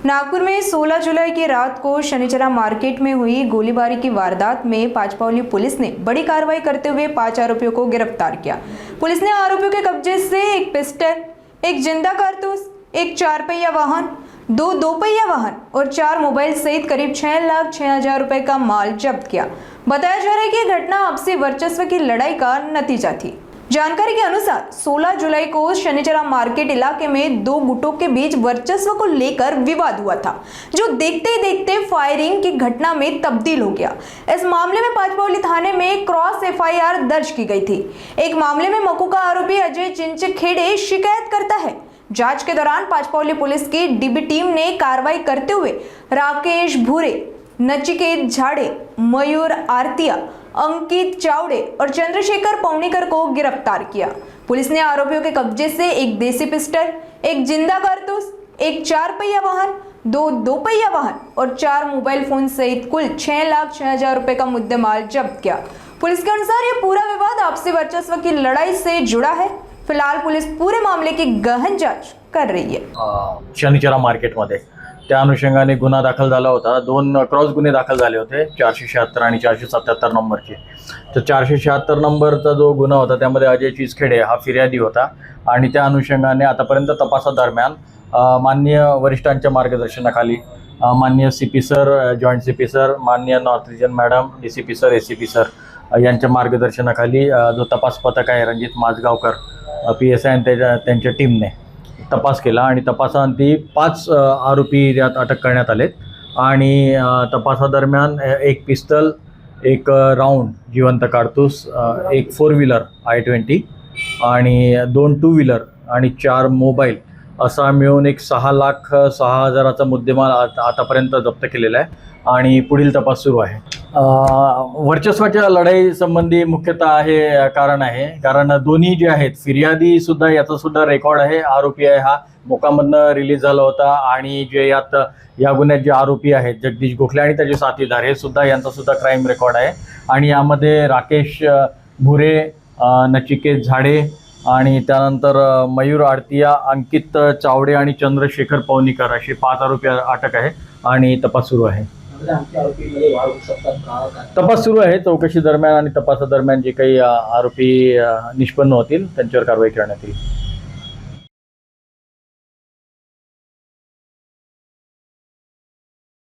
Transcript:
नागपुर में 16 जुलाई की रात को शनिचरा मार्केट में हुई गोलीबारी की वारदात में पांचपावली पुलिस ने बड़ी कार्रवाई करते हुए 5 आरोपियों को गिरफ्तार किया। पुलिस ने आरोपियों के कब्जे से एक पिस्टल, एक जिंदा कारतूस, एक 4 पहिया वाहन, 2 दोपहिया वाहन और 4 मोबाइल सहित करीब 6,06,000 रुपए का माल जब्त किया। बताया जा रहा है कि यह घटना आपसी वर्चस्व की लड़ाई का नतीजा थी। जानकारी के अनुसार 16 जुलाई को शनिचरा मार्केट इलाके में 2 गुटों के बीच वर्चस्व को लेकर विवाद हुआ था, जो देखते ही देखते फायरिंग की घटना में तब्दील हो गया। इस मामले में पांचपावली थाने में क्रॉस FIR दर्ज की गई थी। एक मामले में मकू का आरोपी अजय चिंचखेड़े शिकायत करता है। जांच के दौरान पांचपावली पुलिस की DB टीम ने कार्रवाई करते हुए राकेश भूरे, नचिकेत झाड़े, मयूर आरतिया, अंकित चावड़े और चंद्रशेखर पौनीकर को गिरफ्तार किया। पुलिस ने आरोपियों के कब्जे से एक देसी पिस्टल, एक जिंदा कारतूस, एक 4 पहिया वाहन, 2 दोपहिया वाहन और 4 मोबाइल फोन सहित कुल 6,06,000 रुपए का मुद्देमाल जब्त किया। पुलिस के अनुसार यह पूरा विवाद आपसी वर्चस्व की लड़ाई से जुड़ा है। फिलहाल पुलिस पूरे मामले की गहन जांच कर रही है। शनिचरा मार्केटमध्ये त्या अनुषंगाने गुन्हा दाखल झाला होता। 2 क्रॉस गुन्हे दाखल झाले होते, 476 आणि 477 नंबरचे। तर 476 नंबरचा जो गुन्हा होता त्यामध्ये अजय चिंचखेडे हा फिर्यादी होता आणि त्या अनुषंगाने आतापर्यंत तपासादरम्यान माननीय वरिष्ठांच्या मार्गदर्शनाखाली माननीय CP sir, joint CP sir, माननीय north region madam, DCP sir, ACP sir यांच्या मार्गदर्शनाखाली जो तपास पथक आहे रणजित माझगावकर PSI आणि त्यांच्या टीमने तपास केला आणि तपासाअंती 5 आरोपी यात अटक करण्यात आलेत आणि तपासादरम्यान एक पिस्टल, एक राऊंड जिवंत कारतूस, एक 4 व्हीलर I-20 आणि 2 टू व्हीलर आणि 4 मोबाईल असा मिळून एक 6,06,000चा मुद्देमाल आतापर्यंत जप्त केलेला आहे आणि पुढील तपास सुरू आहे। वर्चस्वाच्या लढाई संबंधी मुख्यतः हे कारण दोन्ही जे आहेत, फिर्यादी सुद्धा याचा सुद्धा रेकॉर्ड आहे। आरोपी आहे हा मोकामधनं रिलीज झाला होता आणि जे या गुन्ह्यात जे आरोपी आहेत जगदीश गोखले आणि त्याचे साथीदार हे सुद्धा यांचा सुद्धा क्राईम रेकॉर्ड आहे आणि यामध्ये राकेश भुरे, नचिकेत झाडे आणि त्यानंतर मयूर आरतिया, अंकित चावडे आणि चंद्रशेखर पौनीकर असे 5 आरोपी अटक आहे आणि तपास सुरू आहे। तपास सुरू आहे। चौकशी दरम्यान आणि तपासादरम्यान जे काही आरोपी निष्पन्न होतील त्यांच्यावर कारवाई करण्यात येईल।